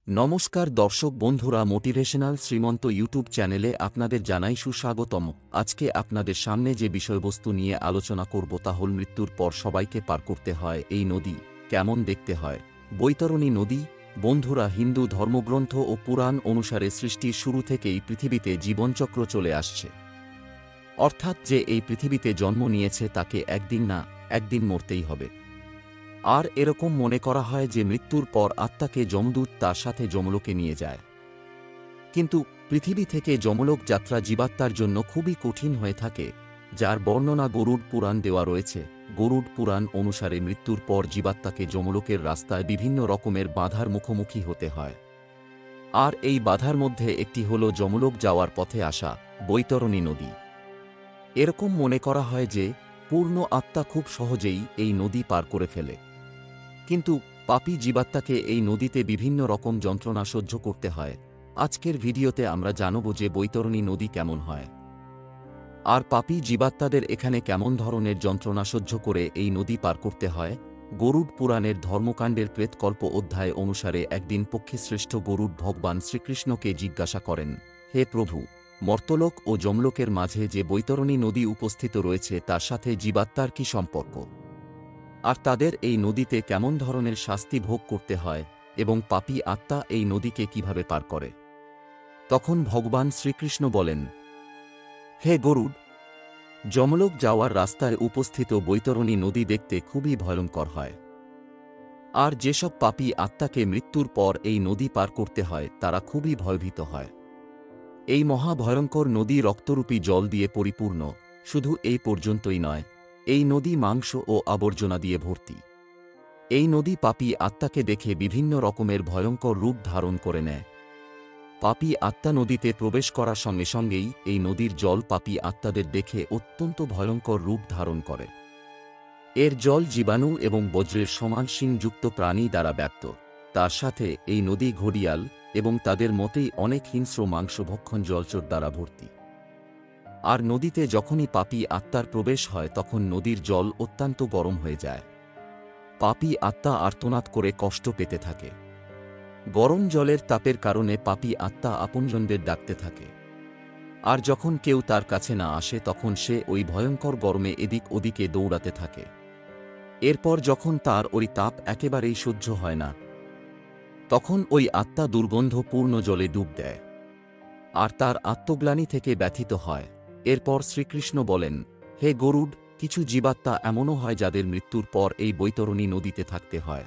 নমস্কার দর্শক বন্ধুরা, মোটিভেশনাল শ্রীমন্ত ইউটিউব চ্যানেলে আপনাদের জানাই সুস্বাগতম। আজকে আপনাদের সামনে যে বিষয়বস্তু নিয়ে আলোচনা করব তা হল মৃত্যুর পর সবাইকে পার করতে হয় এই নদী কেমন দেখতে হয়। বৈতরণী নদী। বন্ধুরা, হিন্দু ধর্মগ্রন্থ ও পুরাণ অনুসারে সৃষ্টির শুরু থেকেই পৃথিবীতে জীবনচক্র চলে আসছে। অর্থাৎ যে এই পৃথিবীতে জন্ম নিয়েছে তাকে একদিন না একদিন মরতেই হবে। আর এরকম মনে করা হয় যে মৃত্যুর পর আত্মাকে যমদূত তার সাথে যমলোকে নিয়ে যায়। কিন্তু পৃথিবী থেকে যমলোক যাত্রা জীবাত্মার জন্য খুবই কঠিন হয়ে থাকে, যার বর্ণনা গরুড় পুরাণ দেওয়া রয়েছে। গরুড় পুরাণ অনুসারে মৃত্যুর পর জীবাত্মাকে যমলোকের রাস্তায় বিভিন্ন রকমের বাধার মুখোমুখি হতে হয়। আর এই বাধার মধ্যে একটি হল যমলোক যাওয়ার পথে আসা বৈতরণী নদী। এরকম মনে করা হয় যে পূর্ণ আত্মা খুব সহজেই এই নদী পার করে ফেলে। কিন্তু পাপী জীবাত্মাকে এই নদীতে বিভিন্ন রকম যন্ত্রণা সহ্য করতে হয়। আজকের ভিডিওতে আমরা জানব যে বৈতরণী নদী কেমন হয়, আর পাপী জীবাত্মাদের এখানে কেমন ধরনের যন্ত্রণা সহ্য করে এই নদী পার করতে হয়। গরুড় পুরাণের ধর্মকাণ্ডের প্রেতকল্প অধ্যায় অনুসারে একদিন পক্ষীশ্রেষ্ঠ গরুড় ভগবান শ্রীকৃষ্ণকে জিজ্ঞাসা করেন, হে প্রভু, মর্তলোক ও যমলোকের মাঝে যে বৈতরণী নদী উপস্থিত রয়েছে তার সাথে জীবাত্মার কি সম্পর্ক, আর তাদের এই নদীতে কেমন ধরনের শাস্তি ভোগ করতে হয়, এবং পাপী আত্মা এই নদীকে কিভাবে পার করে। তখন ভগবান শ্রীকৃষ্ণ বলেন, হে গরুড়, যমলোক যাওয়ার রাস্তায় উপস্থিত বৈতরণী নদী দেখতে খুবই ভয়ঙ্কর হয়। আর যেসব পাপী আত্মাকে মৃত্যুর পর এই নদী পার করতে হয় তারা খুবই ভয়ভীত হয়। এই মহাভয়ঙ্কর নদী রক্তরূপী জল দিয়ে পরিপূর্ণ। শুধু এই পর্যন্তই নয়, এই নদী মাংস ও আবর্জনা দিয়ে ভর্তি। এই নদী পাপী আত্মাকে দেখে বিভিন্ন রকমের ভয়ঙ্কর রূপ ধারণ করে নেয়। পাপী আত্মা নদীতে প্রবেশ করার সঙ্গে সঙ্গেই এই নদীর জল পাপী আত্মাদের দেখে অত্যন্ত ভয়ঙ্কর রূপ ধারণ করে। এর জল জীবাণু এবং বজ্রের সমান শিংযুক্ত প্রাণী দ্বারা ব্যাপ্ত। তার সাথে এই নদী ঘড়িয়াল এবং তাদের মতেই অনেক হিংস্র মাংসভক্ষণ জলচর দ্বারা ভর্তি। আর নদীতে যখনই পাপী আত্মার প্রবেশ হয় তখন নদীর জল অত্যন্ত গরম হয়ে যায়। পাপী আত্মা আর্তনাদ করে কষ্ট পেতে থাকে। গরম জলের তাপের কারণে পাপী আত্মা আপনজনদের ডাকতে থাকে। আর যখন কেউ তার কাছে না আসে তখন সে ওই ভয়ঙ্কর গরমে এদিক ওদিকে দৌড়াতে থাকে। এরপর যখন তার ওই তাপ একেবারেই সহ্য হয় না, তখন ওই আত্মা দুর্গন্ধপূর্ণ জলে ডুব দেয়, আর তার আত্মগ্লানি থেকে ব্যথিত হয়। এরপর শ্রীকৃষ্ণ বলেন, হে গরুড়, কিছু জীবাত্মা এমনও হয় যাদের মৃত্যুর পর এই বৈতরণী নদীতে থাকতে হয়।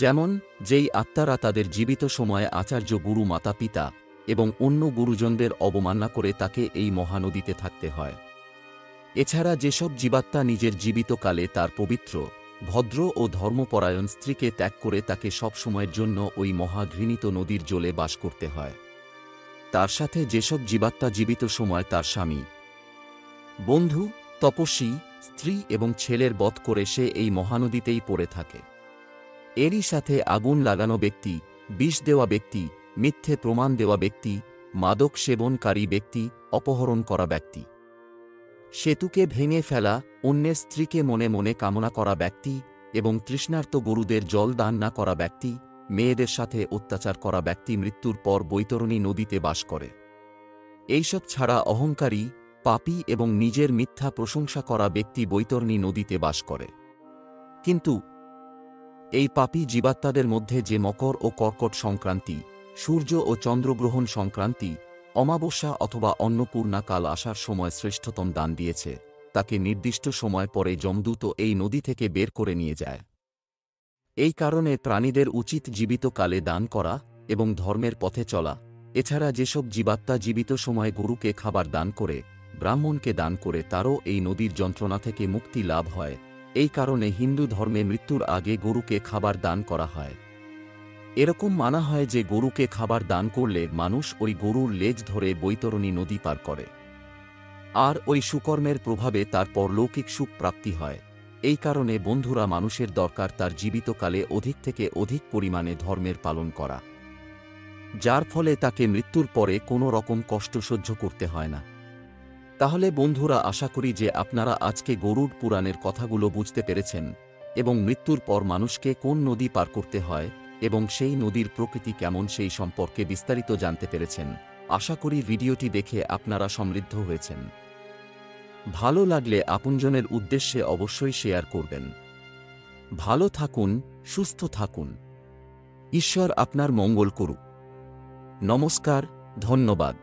যেমন যেই আত্মারা তাদের জীবিত সময়ে আচার্য গুরু মাতা পিতা এবং অন্য গুরুজনদের অবমাননা করে তাকে এই মহানদীতে থাকতে হয়। এছাড়া যেসব জীবাত্মা নিজের জীবিতকালে তার পবিত্র, ভদ্র ও ধর্মপরায়ণ স্ত্রীকে ত্যাগ করে তাকে সব সময়ের জন্য ওই মহাঘৃণিত নদীর জলে বাস করতে হয়। তার সাথে যেসব জীবাত্মা জীবিত সময় তার স্বামী, বন্ধু, তপস্বী, স্ত্রী এবং ছেলের বধ করে সে এই মহানদীতেই পড়ে থাকে। এরই সাথে আগুন লাগানো ব্যক্তি, বিষ দেওয়া ব্যক্তি, মিথ্যে প্রমাণ দেওয়া ব্যক্তি, মাদক সেবনকারী ব্যক্তি, অপহরণ করা ব্যক্তি, সেতুকে ভেঙে ফেলা, অন্যের স্ত্রীকে মনে মনে কামনা করা ব্যক্তি এবং তৃষ্ণার্ত গরুদের জল দান না করা ব্যক্তি, মেয়েদের সাথে অত্যাচার করা ব্যক্তি মৃত্যুর পর বৈতরণী নদীতে বাস করে। এইসব ছাড়া অহংকারী, পাপী এবং নিজের মিথ্যা প্রশংসা করা ব্যক্তি বৈতরণী নদীতে বাস করে। কিন্তু এই পাপী জীবাত্মাদের মধ্যে যে মকর ও কর্কট সংক্রান্তি, সূর্য ও চন্দ্রগ্রহণ সংক্রান্তি, অমাবস্যা অথবা অন্নপূর্ণা কাল আসার সময় শ্রেষ্ঠতম দান দিয়েছে, তাকে নির্দিষ্ট সময় পরে যমদূত এই নদী থেকে বের করে নিয়ে যায়। এই কারণে প্রাণীদের উচিত জীবিত কালে দান করা এবং ধর্মের পথে চলা। এছাড়া যেসব জীবাত্মা জীবিত সময়ে গরুকে খাবার দান করে, ব্রাহ্মণকে দান করে, তারও এই নদীর যন্ত্রণা থেকে মুক্তি লাভ হয়। এই কারণে হিন্দু ধর্মে মৃত্যুর আগে গরুকে খাবার দান করা হয়। এরকম মানা হয় যে গরুকে খাবার দান করলে মানুষ ওই গরুর লেজ ধরে বৈতরণী নদী পার করে, আর ওই সুকর্মের প্রভাবে তার পরলৌকিক সুখ প্রাপ্তি হয়। এই কারণে বন্ধুরা, মানুষের দরকার তার জীবিতকালে অধিক থেকে অধিক পরিমাণে ধর্মের পালন করা, যার ফলে তাকে মৃত্যুর পরে কোনো রকম কষ্ট সহ্য করতে হয় না। তাহলে বন্ধুরা, আশা করি যে আপনারা আজকে গরুড় পুরাণের কথাগুলো বুঝতে পেরেছেন এবং মৃত্যুর পর মানুষকে কোন নদী পার করতে হয় এবং সেই নদীর প্রকৃতি কেমন সেই সম্পর্কে বিস্তারিত জানতে পেরেছেন। আশা করি ভিডিওটি দেখে আপনারা সমৃদ্ধ হয়েছেন। ভালো লাগলে আপনজনের উদ্দেশ্যে অবশ্যই শেয়ার করবেন। ভালো থাকুন, সুস্থ থাকুন। ঈশ্বর আপনার মঙ্গল করুক। নমস্কার, ধন্যবাদ।